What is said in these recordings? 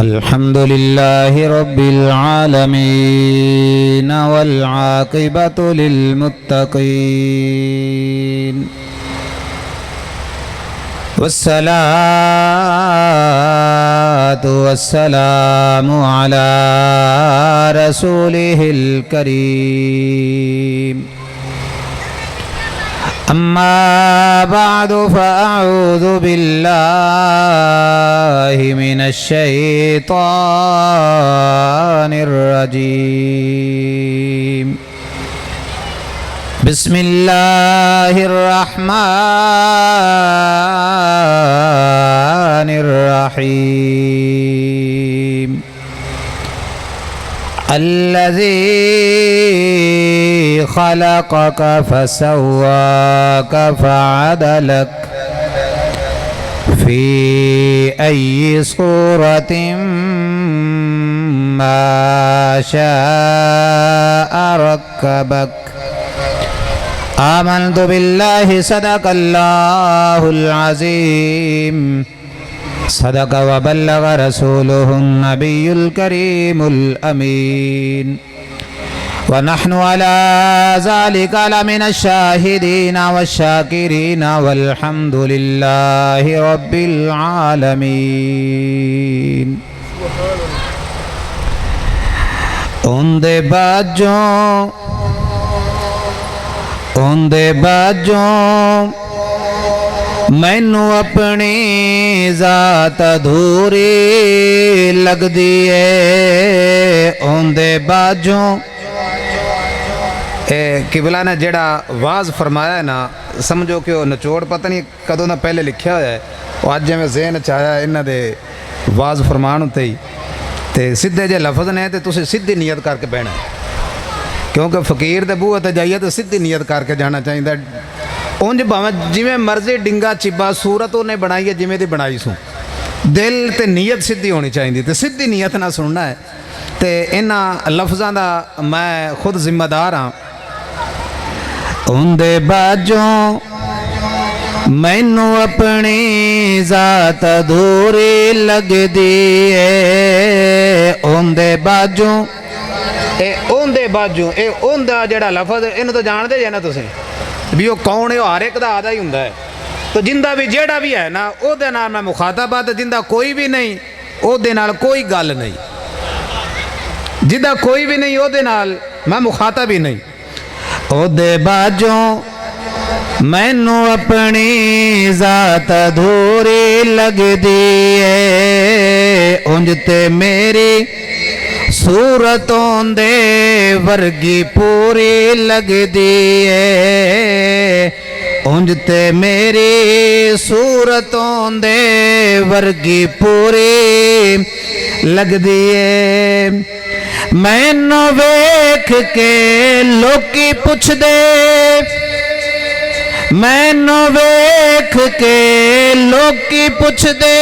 अल्हम्दुलिल्लाह रब्बिल आलमीन वल आक़िबतु लिल मुत्तक़ीन वस्सलातु वस्सलामु अला रसूलिहिल करीम अम्मा बादु फ़अऊज़ु बिल्लाहि मिनश शैतानिर रजीम बिस्मिल्लाहिर रहमानिर रहीम अल्लज़ी खलक़क फसव्वाक फ़अदलक फ़ी अय्यि सूरतिन मा शाअ रक्कबक आमन्तु बिल्लाहि सदक़ल्लाहुल अज़ीम सदक़ व बल्लग़ रसूलुहुन नबियुल करीमुल अमीन व नहनु अला ज़ालिका लमिनश शाहिदीन वश्शाकिरीन वल्हम्दुलिल्लाहि रब्बिल आलमीन। ओंदे बाजों मैनू अपनी ज़ात अधूरी लगदी है। ओंदे बाजों किबला ने जेड़ा वाज फरमाया है ना, समझो कि वो निचोड़ पता नहीं कदों ना पहले लिखा होया है। और अज जिवें ज़हन च आया इन्हां दे वाज फरमान उत्ते ही ते सीधे जे लफज ने तो तुसीं सीधी नीयत करके बहना है, क्योंकि फकीर दे बूहे ते जाइए तो सीधी नीयत करके जाना चाहिए। उंज भावें जिमें मर्जी डिंगा चिब्बा सूरत उन्हें बनाई है जिमें दी बनाई सूं, दिल ते नीयत सीधी होनी चाहिए। तो सीधी नीयत ना सुनना है। तो इन्हां लफ्ज़ां दा मैं खुद जिम्मेदार हाँ। उंदे बाजों मैनू अपनी ज़ात अधूरी लगदी है। उंदे बाजों ओंदे बाजू ए ओंदा जेड़ा लफज इन्हूं तो जानते जे ना तुसीं भी वो कौन है। हर एक दा आदा ही हुंदा है। तो जिंदा भी जेड़ा भी है ना ओहदे नाल मैं मुखातबा, जिंदा कोई भी नहीं ओहदे नाल कोई गल नहीं, जिंदा कोई भी नहीं ओहदे नाल मैं मुखातब ही नहीं। ओहदे बाजों मैनू अपनी ज़ात अधूरी लगदी है। उंज ते मेरी सूरतों दे वर्गी पूरी लगदी है। उंज ते मेरी सूरतों दे वर्गी पूरी लगदी है। मैनू वेख के लोकी पुछदे, मैनू वेख के लोकी पुछदे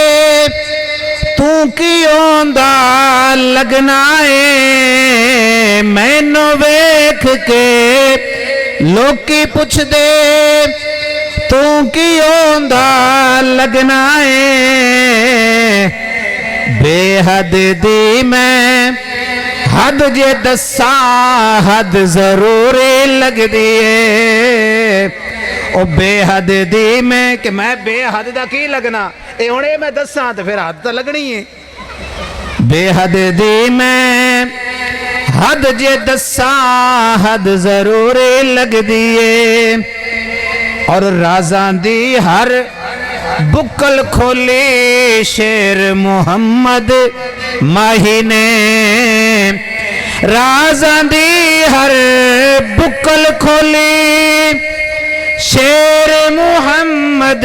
तू क्यों दा लगना है। मैनू वेख के लोकी पुछदे तू क्यों दा लगना है। बेहद दी मैं हद जे दसा हद जरूरी लगदी है। ओ बेहद दी मैं कि मैं बेहद दा की लगना, ए हुण ए मैं दसा तो फिर हद तो लगनी है। बेहद दी मैं हद जे दसा हद जरूरी लगदी है। और राज़ां दी हर बुकल खोली शेर मुहम्मद माही ने। राज़ां दी हर बुकल खोली शेर मुहम्मद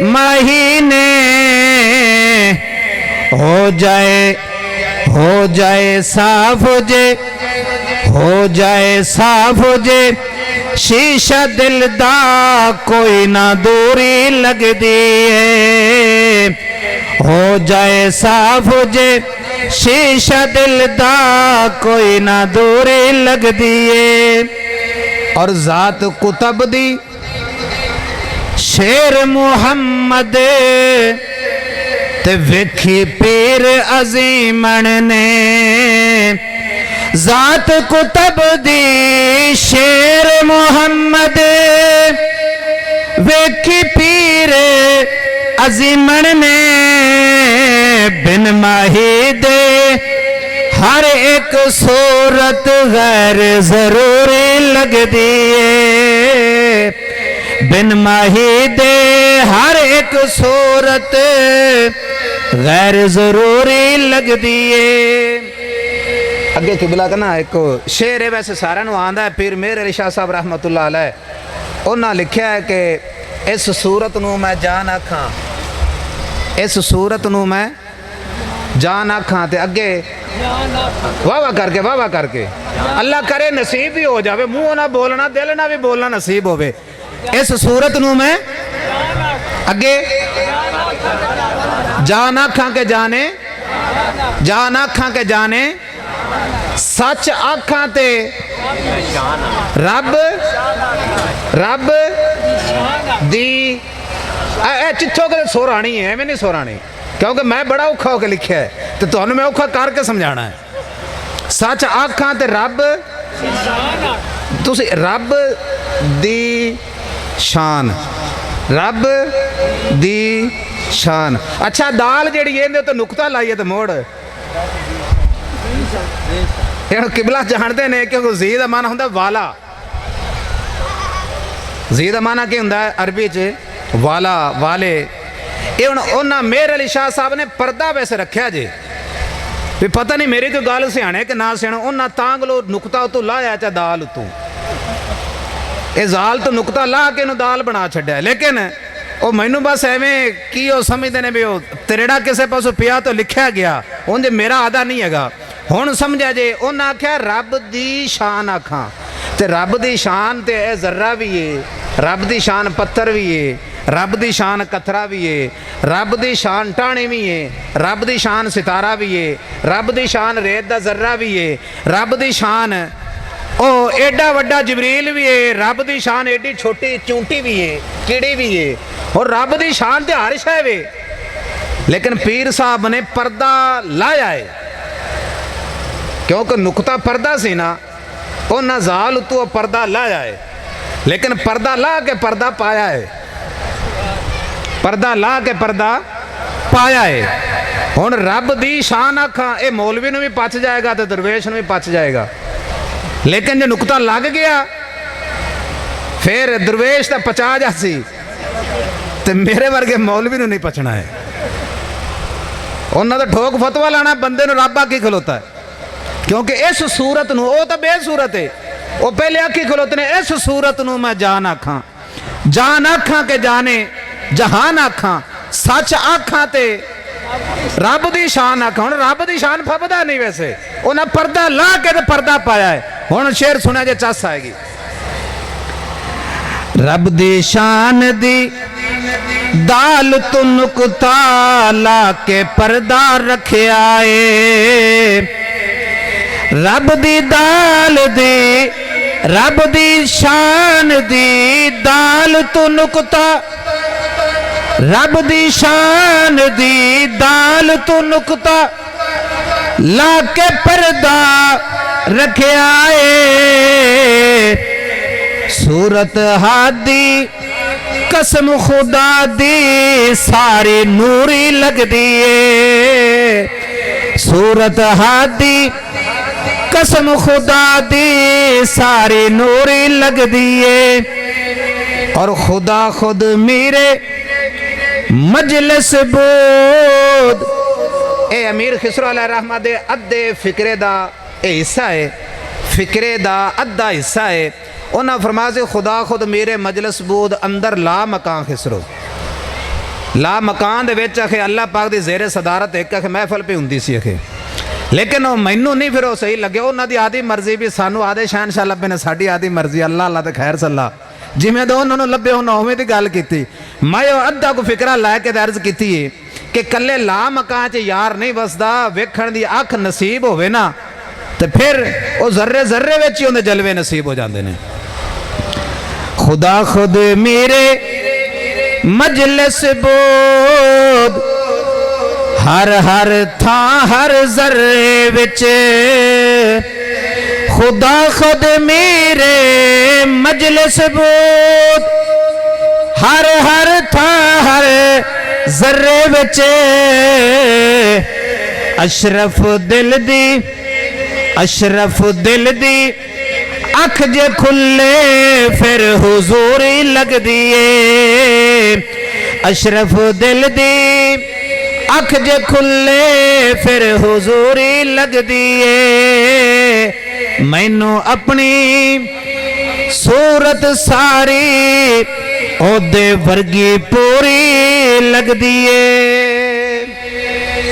माही ने। हो जाए साफ जे, हो जाए साफ जे शीशा दिल दा कोई ना दूरी लगदी है। हो जाए साफ जे शीशा दिल दा कोई ना दूरी लगदी है। और ज़ात कुतब दी शेर मुहम्मद ते वेखी पीर अजीमन ने ज़ात कुतब दी शेर मुहम्मद वेखी पीर अजीमन ने बिन माही दे हर एक सूरत गैर जरूरी लगदी है बिन माही दे हर एक सूरत गैर जरूरी लगदी है। अगे किबला का ना एक शेर है वैसे सारा आंदा है पीर मेर अली शाह साहब रहमतुल्लाह अलैह उन्हें लिखा है कि इस सूरत नूं मैं जान आखां इस सूरत नूं मैं जान आखां ते अगे वाह वाह करके अल्लाह करे नसीब भी हो जावे मुंह ना बोलना दिल ना भी बोलना नसीब होवे इस सूरत नूं मैं अगे जान आखां के जाने सच आखां ते रब दी चिट्ठो के सोरानी है मैं नहीं सोरानी क्योंकि मैं बड़ा औखा होकर लिखा है तो तुहानू मैं औखा करके समझाना है। सच आखां ते रब तुसी रब दी शान रब दी शान। अच्छा दाल जी है तो नुकता लाइए तो मोड़ किबला जानते हैं क्योंकि जी का माना होंगे वाला जी का माना की होंगे अरबी च वाला वाले ये उन्होंने मेर अली शाह साहब ने पर्दा वैसे रखा जे भी पता नहीं मेरी कोई गल सियाने कि ना सियाने उन्हें तांगलो नुकता उतों लाया चाहे दाल उतों ये जाल तो नुकता ला के दाल बना छड्या लेकिन वो मैनू बस एवें की समझते हैं भी तिरड़ा किसी पासों पिया तो लिखा गया उन्हें मेरा आदा नहीं है हुण समझा जे उन्हें आख्या रब दी शान आखां ते रब दी शान ते जर्रा भी है रब दी शान पत्थर भी है रब दी शान कथरा भी है रब दी शान टाणी भी है रब दी शान सितारा भी है रब दी शान रेत दा जर्रा भी है रब दी शान ओ एडा वड्डा जबरील भी है रब दी शान एडी छोटी चूंटी भी है कीड़ी भी है और रब दी शान ते हर शै वे लेकिन पीर साहब ने पर्दा लाया है क्योंकि नुकता पर्दा सी ना उन्हें जाल उतों पर्दा लाया है लेकिन पर्दा ला के पर्दा पाया है पर्दा ला के पर्दा पाया है। हुण रब दी शान आखां ये मौलवी नूं भी पच जाएगा तो दरवेश नूं भी पच जाएगा लेकिन जो नुकता लग गया फिर दरवेश तो पचा जासी तो मेरे वर्गे मौलवी नूं नहीं पचना है। उन्होंने तो ठोक फतवा लाना बंदे नूं रब आखी खलोता है क्योंकि इस सूरत नूं वो तो बेसूरत है वो पहले आखी खलोते ने इस सूरत नूं मैं जान आखां के जाने जहान आखां सच आखां ते रब दी शान आखां। हुण रब दी शान फबदा नहीं वैसे उन्हें पर्दा ला के ते पर्दा पाया है। हुण शेर सुनिया जे चस आएगी रब दी शान दी दाल तू नुकता ला के पर्दा रखिया है रब दी दाल दी रब दी शान दी दाल तू नुकता रब दी शान दी दाल तू नुकता ला के पर्दा रखिया है सूरत हादी कसम खुदा दी सारी नूरी लगदी है सूरत हादी कसम खुदा दी सारी नूरी लगदी है और खुदा खुद मेरे मजलिस बोध ए अमीर खिसरो अलैहि रहमत दे अद्धे फिक्रे दा हिस्सा है फिक्रे दा अद्धा हिस्सा है उन्हें फरमाया से खुदा खुद मेरे मजलिस बोध अंदर ला मकान खिसरो ला मकान दे विच आखे अल्लाह पाक दी ज़ेरे सदारत एक आखे महफल पे हुंदी सी आखे लेकिन वो मैनू नहीं फिर वो सही लगे उन्होंने आदि मर्जी भी सानू आदे शहनशाह लभे ने साड़ी आदि मर्जी अल्लाह अल्लाह तो खैर सल्ला जिमें तो उन्होंने लभे उन्होंने उवें की गल की मैं अद्धा को फिकरा लैके अर्ज की है कि कले ला मकान च यार नहीं वसदा वेखण दी अख नसीब होवे ना तो फिर वो जर्रे जर्रे विच ही उहदे जलवे नसीब हो जाते हैं खुदा खुद मेरे मजलिस बोध हर हर था हर जर्रे विच खुदा खुद मेरे मजलिस बोध हर हर था हर जर्रे विच अशरफ दिल दी अख जे खुले फिर हुजूरी लगदी है। अशरफ दिल दी अख जे खुले फिर हुजूरी लगदी है। मैनू अपनी सूरत सारी ओदे वर्गी पूरी लगदी है।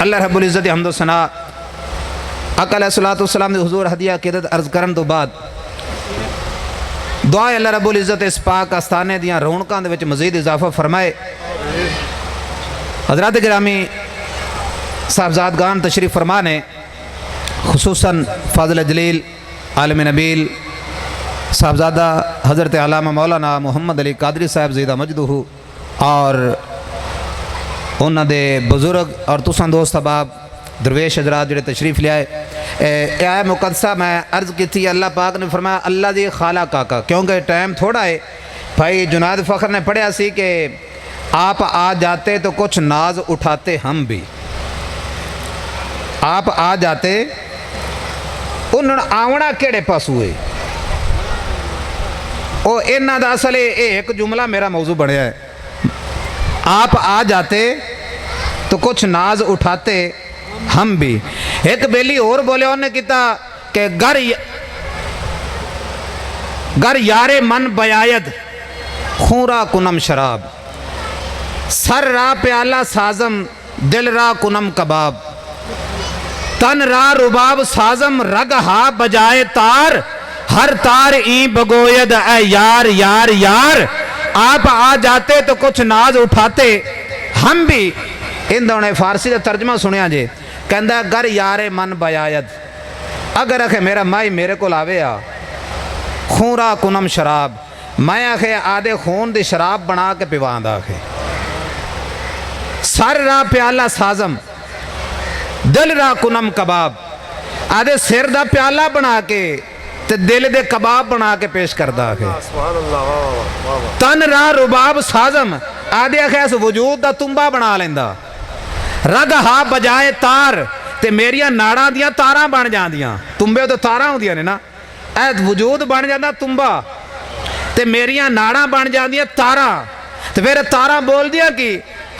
अल्लाह रब्बुल इज्जत हम्दो सना आका अलैहिस्सलातु वस्सलाम ने हुजूर हदिया अकीदत अर्ज करन तो बाद दुआ अल्लाह रब्बुल इज्जत इस पाक आस्थाने दियां रौनकां दे विच मज़ीद इजाफा फरमाए। हज़रात गिरामी साहबजादगान तशरीफ़ फरमा ने खुसूसन फ़ाज़िल जलील आलिम नबील साहबजादा हज़रत अल्लामा मौलाना मुहम्मद अली कादरी साहब ज़ीदा मजदूहू और उन्हां दे बुजुर्ग और तुसां दोस्त अहबाब दरवेश हजरात जिहड़े तशरीफ़ लियाए आया मुकद्दसा मैं अर्ज़ की थी। अल्लाह पाक ने फरमाया अल्लाह दी खाला काका, क्योंकि टाइम थोड़ा है। भाई जुनाद फ़खर ने पढ़िया सी कि आप आ जाते तो कुछ नाज उठाते हम भी। आप आ जाते उन्होंने आवना केड़े पासू है ओ इन्हां दा असल एक जुमला मेरा मौजू बनया है। आप आ जाते तो कुछ नाज उठाते हम भी। एक बेली और बोले उन्हें किता कि घर यारे मन बयायद खूरा कुनम शराब सर रा प्याला साजम दिल रा कुनम कबाब तन रा रुबाब साजम रग हा बजाए तार हर तार ई बगोयद ए यार यार यार। आप आ जाते तो कुछ नाज उठाते हम भी। इन्होंने फारसी का तर्जमा सुनिया जे कहता घर यारे मन बयायद अगर आखे मेरा माई मेरे को आवे आ खूरा कुनम शराब मैं आखे आदे खून दी शराब बना के पिवांदा आखे सर रा प्याला साजम दिल रा कुनम कबाब आदे सिर दा प्याला बना के ते दिल दे कबाब बना के पेश करदा आखे तन रा रुबाब साजम आदे आखे इस वजूद दा तुम्बा बना लेंदा रग हा बजाए तार ते मेरिया नाड़ा दियां तारा बन जांदियां। तुम्बे तो तारा होंदियां ने ना ऐ वजूद बन जाता तुम्बा ते मेरिया नाड़ा बन जांदियां तारा। ते फिर तारा बोल दिया कि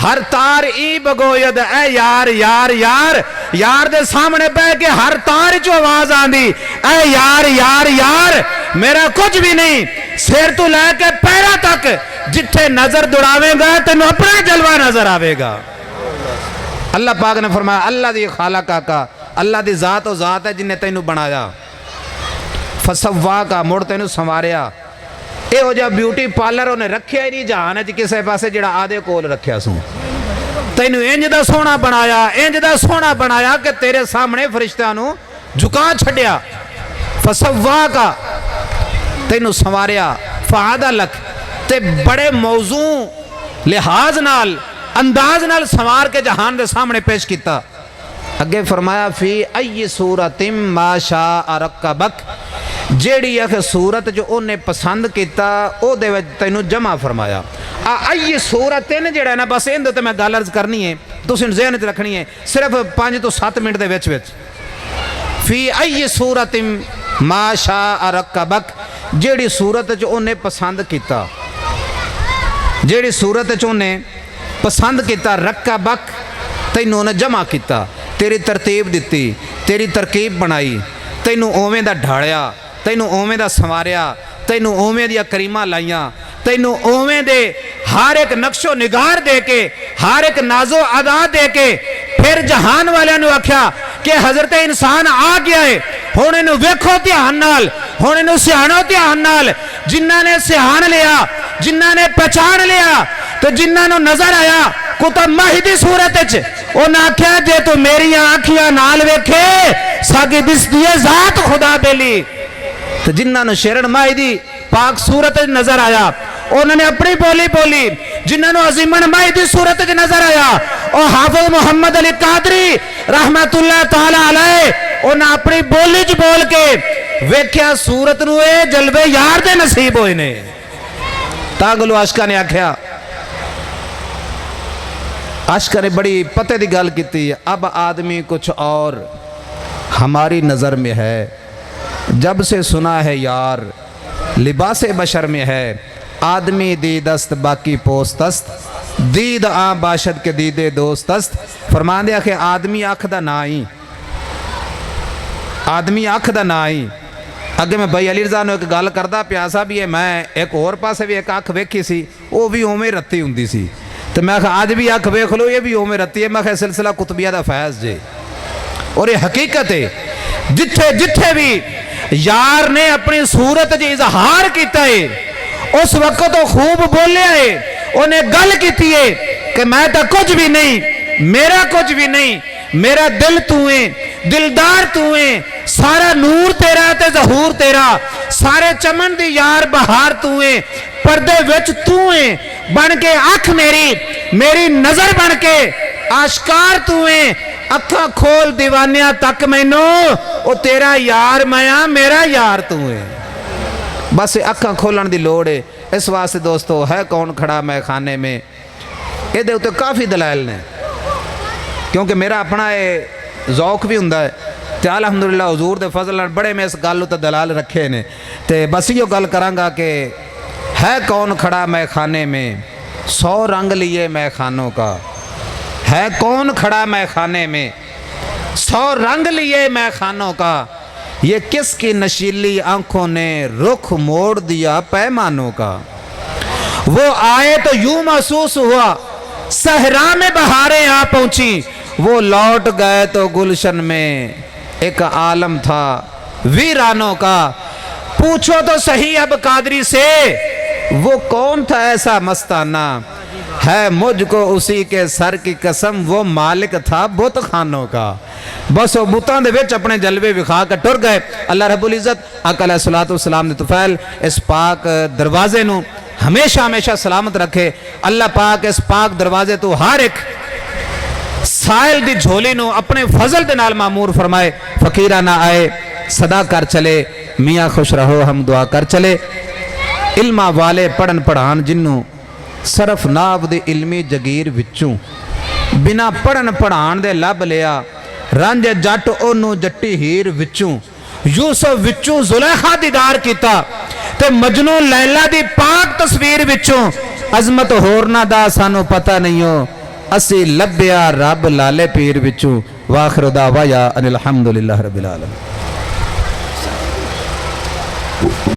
हर तार ई बगोयद ए यार यार यार यार दे सामने बह के हर तार चो आवाज आंदी ए यार यार यार मेरा कुछ भी नहीं सिर तो लैके पैरा तक जिथे नजर दौड़ावेगा तेन अपना जलवा नजर आवेगा। अल्लाह पाक ने फरमाया अल्लाह दी खाला काका अल्लाह दी जात और जात है जिन्हें तेनू बनाया फसवा का मुड़ तेनू संवारिया। यहो जिहा ब्यूटी पार्लर उन्हें रखिया ही नहीं जहान किसी पासे जिहड़ा आदे कोल रखिया सू। तेनू इंज दा सोहना बनाया इंज दा सोहना बनाया कि तेरे सामने फरिश्तियां नू झुका छड्डिया। फसवा का तेनू संवारिया फादा लख ते बड़े मौजू लिहाज नाल अंदाज नाल संवार के जहान दे सामने पेश किया। अगे फरमाया फी अई सूरतिम माशा रकबक जेड़ी आखे सूरत जो उन्हें पसंद किया ओदे विच तैनू जमा फरमाया। आ अई सूरत ने जेड़ा ना बस इहदे ते मैं गल अर्ज करनी है तुसीं ज़हन च रखनी है सिर्फ 5 तो 7 मिनट दे विच विच। फी अई सूरतिम माशा रकबक जेड़ी सूरत जो उन्हें पसंद किया जेड़ी सूरत जो उन्हें पसंद किया रक्का बक तैनू उन्हें जमा किया तेरी तरतीब दिती तेरी तरकीब बनाई तैनू उवें दा ढालिया तैनू उवें दा संवारिया तैनू उवें दियां करीमां लाइयां तैनू उवें दे हर एक नक्शो निगार दे के हर एक नाजो अदा दे के फिर जहान वालियां नू आख्या कि हजरत इंसान आ गया है हुण इहनू वेखो ध्यान नाल हुण इहनू सियाणो ध्यान नाल। जिन्हां ने सियाण लिया जिन्हां ने पहचान लिया तो जिन्हां नू नजर आया कुतब माही दी सूरत च उन्हां आख्या जे तू मेरी आखियां नाल वेखे सागी दिसदी है जात खुदा बेली। तो जिन्हां नू शेरन माही दी पाक सूरत नजर आया उन्होंने अपनी बोली बोली, जिन्होंने अजीमन माई की सूरत च नजर आया और हाफिज मुहम्मद अली कादरी रहमतुल्लाह ताला अलैह उन्हें अपनी बोली च बोल के वेख्या सूरत नूं ए जलवे यार दे नसीब होए ने। तागलो आशका ने आख्या, आशका ने बड़ी पते की गल की, अब आदमी कुछ और हमारी नज़र में है, जब से सुना है यार लिबास बशर में है, आदमी दी दस्त बाकी पोस्तस्त, दीद आ बाशद के दीदे दोस्तस्त। फरमान दिया कि आदमी अख दा ना ही, आदमी अख दा ना ही। अगे मैं भाई अली रज़ा एक गल करदा पिया सा भी, मैं एक होर पासे भी एक अख वेखी सी, वो भी उवें रत्ती हुंदी सी, तो मैं आज भी अख वेख लो ये भी उवें रत्ती है। मैं सिलसिला कुतबिया दा फैज़ जे, और ये हकीकत है जिथे जिथे भी यार ने अपनी सूरत च इजहार किया है उस वक्त तो खूब बोलिया है, उन्हें गल की है कि मैं तो कुछ भी नहीं, मेरा कुछ भी नहीं, मेरा दिल तू है, दिलदार तू है, सारा नूर तेरा ते ज़हूर तेरा, सारे चमन दी यार बहार तू है, पर्दे विच तू है, बन के अख मेरी, मेरी नजर बन के आशकार तू है, अखा खोल दीवानिया तक मैनू ओ तेरा यार मैं, मेरा यार तू है। बस अखा खोलन की लोड़ है। इस वास्ते दोस्तों है कौन खड़ा मैं खाने में, ये उत्ते काफ़ी दलाइल ने, क्योंकि मेरा अपना ये जौक भी हुंदा है, तो अलहमदुलिल्लाह हुजूर दे फजल बड़े मैं इस गल उत्ते दलाल रखे ने। तो बस यो गल करांगा कि है कौन खड़ा मैं खाने में, 100 रंग लिए मैं खानों का, है कौन खड़ा मैं खाने में, 100 रंग लिए मैं खानों का, ये किसकी नशीली आंखों ने रुख मोड़ दिया पैमानों का। वो आए तो यूं महसूस हुआ सहरा में बहारें आ पहुंची, वो लौट गए तो गुलशन में एक आलम था वीरानों का। पूछो तो सही अब कादरी से, वो कौन था ऐसा मस्ताना, है मुझको उसी के सर की कसम, वो मालिक था बुत खानों का। बस वो बुतों दे विच अपने जलवे विखा के टुर गए। अल्लाह रब्बुल इज़्ज़त आका अलैहिस्सलातु वस्सलाम ने तुफैल इस पाक दरवाजे नू हमेशा हमेशा सलामत रखे। अल्लाह पाक इस पाक दरवाजे तो हर एक साइल दी झोली नू अपने फजल दे नाल मामूर फरमाए। फकीरा ना आए सदा कर चले, मियाँ खुश रहो हम दुआ कर चले। इल्मा वाले पढ़न पढ़ान जिन्नू सरफ नाब दे इल्मी जगीर विचों, बिना पढ़न पढ़ान दे लब लिया रंज जट ओनू जट्टी हीर विचों। यूसुफ विचों जुलेखा दीदार किता ते मजनू लैला दी पाक तस्वीर विचों। अजमत होरना दा सानू पता नहीं हो, असी लभ्या रब लाले पीर विचों। वाखिर दावा या अनिल हम्दुलिल्लाह रब्बिल आलमीन।